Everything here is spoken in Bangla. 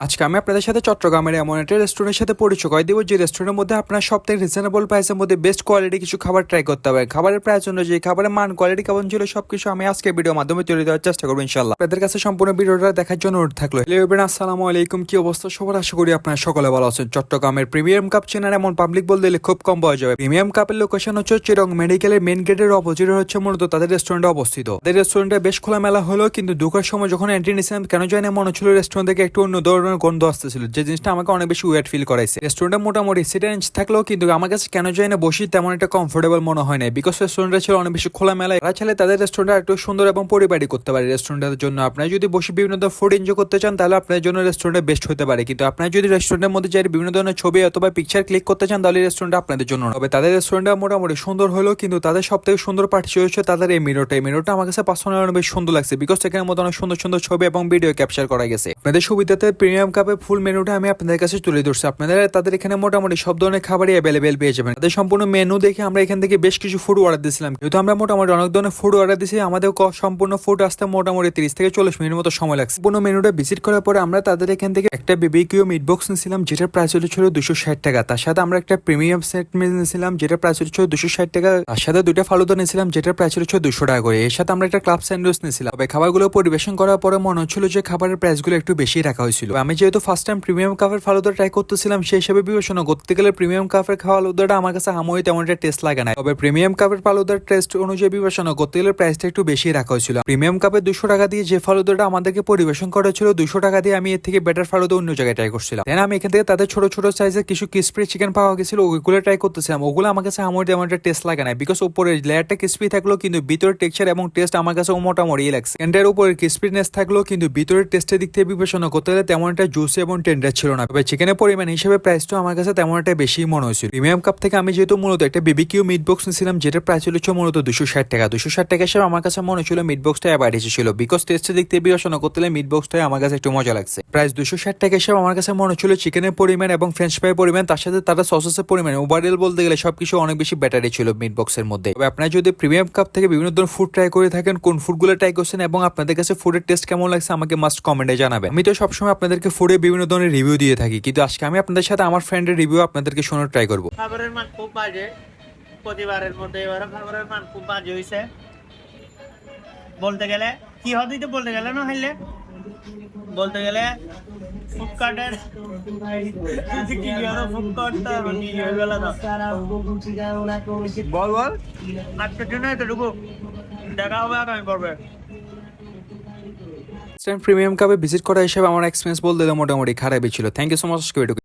আজকে আমি আপনাদের সাথে চট্টগ্রামের এমন একটা রেস্টুরেন্টের সাথে পরিচয় করে দিব যে রেস্টুরেন্টের মধ্যে আপনার সবথেকে রিজনেবল প্রাইসের মধ্যে বেস্ট কোয়ালিটি কিছু খাবার ট্রাই করতে হবে। খাবারের প্রাইস অনুযায়ী খাবারের মান কোয়ালিটি কেমন ছিল সবকিছু আমি আজকে ভিডিওর মাধ্যমে তুলে দেওয়ার চেষ্টা করবো ইনশাল্লাহ। আপনাদের কাছে সম্পূর্ণ ভিডিওটা দেখার জন্য অনুরোধ থাকলো। আসসালামু আলাইকুম, কি অবস্থা সবার? আশা করি আপনারা সকলে ভালো আছেন। চট্টগ্রামের প্রিমিয়াম কাপ চেনার এমন পাবলিক বলতে দিলে খুব কম পাওয়া যাবে। প্রিমিয়াম কাপের লোকেশন হচ্ছে চিরং মেডিকেলের মেন গেটের অপোজিটে হচ্ছে মূলত তাদের রেস্টুরেন্টে অবস্থিত। তাদের রেস্টুরেন্টে বেশ খোলামেলা হলো, কিন্তু ঢোকার সময় যখন এন্ট্রি নিয়েছিলাম কেন জানি মনে হচ্ছিল রেস্টুরেন্ট থেকে একটু অন্য ধরনের গন্ধ আসতেছিল, যে জিনিসটা আমাকে অনেক বেশি ওয়েট ফিল করাইছে। রেস্টুরেন্টে মোটামুটি সিট রেঞ্জ থাকলেও কিন্তু আমার কাছে কেন জানি না বসি তেমন একটা কমফোর্টেবল মনে হয় না, বিকজ রেস্টুরেন্টটা ছিল অনেক বেশি খোলামেলা। তারা চাইলে তাদের রেস্টুরেন্টটা একটু সুন্দর এবং পরিপাটি করতে পারে। রেস্টুরেন্টের জন্য আপনারা যদি বসে বিভিন্ন ধরনের ফুড এনজয় করতে চান তাহলে আপনার জন্য রেস্টুরেন্টে বেস্ট হতে পারে, কিন্তু আপনারা যদি রেস্টুরেন্টের মধ্যে যাই বিভিন্ন ধরনের ছবি অথবা পিকচার ক্লিক করতে চান তাহলে রেস্টুরেন্টটা আপনাদের জন্য হবে। তাদের রেস্টুরেন্টটা মোটামুটি সুন্দর হলো, কিন্তু তাদের সব থেকে সুন্দর পার্টি হচ্ছে তাদের এই মিরোটা আমার কাছে পার্সোনালি অনেক বেশি সুন্দর লাগছে, বিকজ এখানের মধ্যে অনেক সুন্দর সুন্দর ছবি এবং ভিডিও ক্যাপচার করা গেছে। আপনাদের সুবিধাতে প্রিমিয়াম কাপে ফুল মেনুটা আমি আপনাদের কাছে তুলে ধরছি। আপনাদের তাদের এখানে মোটামুটি সব ধরনের খাবারই অ্যাভেলেবেল পেয়ে যাবেন। তাদের সম্পূর্ণ মেনু দেখে আমরা এখান থেকে বেশ কিছু ফুড অর্ডার দিয়েছিলাম, যেহেতু আমরা মোটামুটি অনেক ধরনের ফুড অর্ডার দিয়েছি আমাদের সম্পূর্ণ ফুড আসতে মোটামুটি 30 থেকে 40 মিনিট মতো সময় লাগছে। সম্পূর্ণ মেনুটা ভিজিট করার পরে আমরা তাদের এখান থেকে একটা বিবিকিউ মিট বক্স নিয়েছিলাম, যেটার প্রাইস ছিল 260 টাকা। তার সাথে আমরা একটা প্রিমিয়াম সেট মিল নিয়েছিলাম, যেটার প্রাইস ছিল 260 টাকা। তার সাথে দুইটা ফালুদা নিয়েছিলাম, যেটার প্রাইস ছিল 200 টাকা করে। এর সাথে আমরা একটা ক্লাব স্যান্ডউইচ নিয়েছিলাম। তবে খাবারগুলো পরিবেশন করার পরে মনে হচ্ছিল যে খাবারের প্রাইসগুলো একটু বেশি রাখা হয়েছিল। আমি যেহেতু ফার্স্ট টাইম প্রিমিয়াম কাপের ফালুদা ট্রাই করতেছিলাম, সেই হিসেবে বিবেচনা করতে গেলে প্রিমিয়াম কাপের ফালুদাটা আমার কাছে আমই তেমন একটা টেস্ট লাগে না। তবে প্রিমিয়াম কাপের ফালুদার টেস্ট অনুযায়ী বিবেচনা করতে গেলে প্রাইসটা একটু বেশি রাখা হয়েছিল। প্রিমিয়াম কাপে 200 টাকা দিয়ে যে ফালুদাটা আমাদেরকে পরিবেশন করা ছিল, 200 টাকা দিয়ে আমি এর থেকে বেটার ফালুদা অন্য জায়গায় ট্রাই করছিলাম। দেন আমি এখান থেকে তাদের ছোট ছোট সাইজের কিছু ক্রিসপি চিকেন পাওয়া গেছিল, ওইগুলো ট্রাই করতেছিলাম। ওগুলো আমার কাছে আমই তেমন একটা টেস্ট লাগে না, বিকজ উপরের লেয়ারটা ক্রিসপি থাকলো কিন্তু ভিতরের টেক্সচার এবং টেস্ট আমার কাছে মোটামুটি লাগছে। এন্ডের উপরে ক্রিসপিনেস থাকলো কিন্তু ভিতরের টেস্টের দিক থেকে বিবেচনা করতে গেলে তেমন একটা জুসি এবং টেন্ডার ছিল না। তবে চিকেনের পরিমাণ হিসেবে প্রাইসটা আমার কাছে তেমন একটা বেশি মনে হয়েছিল। প্রিমিয়াম কাপ থেকে আমি যেহেতু মূলত একটা বিবিকিউ মিট বক্স নিয়েছিলাম, যেটার প্রাইস ছিল মূলত 260 টাকা। 260 টাকা হিসেবে আমার কাছে মনে হচ্ছিল মিট বক্সটা অ্যাভারেজ ছিল, বিকজ টেস্টের দিক থেকে বিবেচনা করতে গেলে মিট বক্সটাই আমার কাছে একটু মজা লাগছে। প্রাইস 260 টাকা হিসেবে আমার কাছে মনে হচ্ছিল চিকেনের পরিমাণ এবং ফ্রেঞ্চ ফ্রাই পরিমাণ, তার সাথে তারা সসেসের পরিমাণ ওভারঅল বলতে গেলে সবকিছু অনেক বেশি ব্যাটারি ছিল মিট বক্সের মধ্যে। তবে আপনারা যদি প্রিমিয়াম কাপ থেকে বিভিন্ন ধরনের ফুড ট্রাই করে থাকেন, কোন ফুডগুলো ট্রাই করছেন এবং আপনাদের কাছে ফুডের টেস্ট কেমন লাগছে আমাকে মাস্ট কমেন্টে জানাবেন। আমি তো সবসময় আপনাদেরকে ফুডে বিভিন্ন ধরনের রিভিউ দিয়ে থাকি, কিন্তু আজকে আমি আপনাদের সাথে আমার ফ্রেন্ডের রিভিউ আপনাদেরকে শোনার ট্রাই করবো। খাবারের মান খুব বাজে, প্রতিবারের মধ্যে এবারে খাবারের মান খুব বাজে হয়েছে বলতে গেলে। কি হবে তো বলতে গেলে না হইলে বলতে গেলে ফ্লিপকার্টের বল বল আজকের জন্য এতটুকু, দেখা হবে আগামী পর্বে। প্রিমিয়াম কাপে ভিজিট করা হিসেবে আমার এক্সপিরিয়েন্স বলতে মোটামুটি খারাপই ছিল। Thank you so much.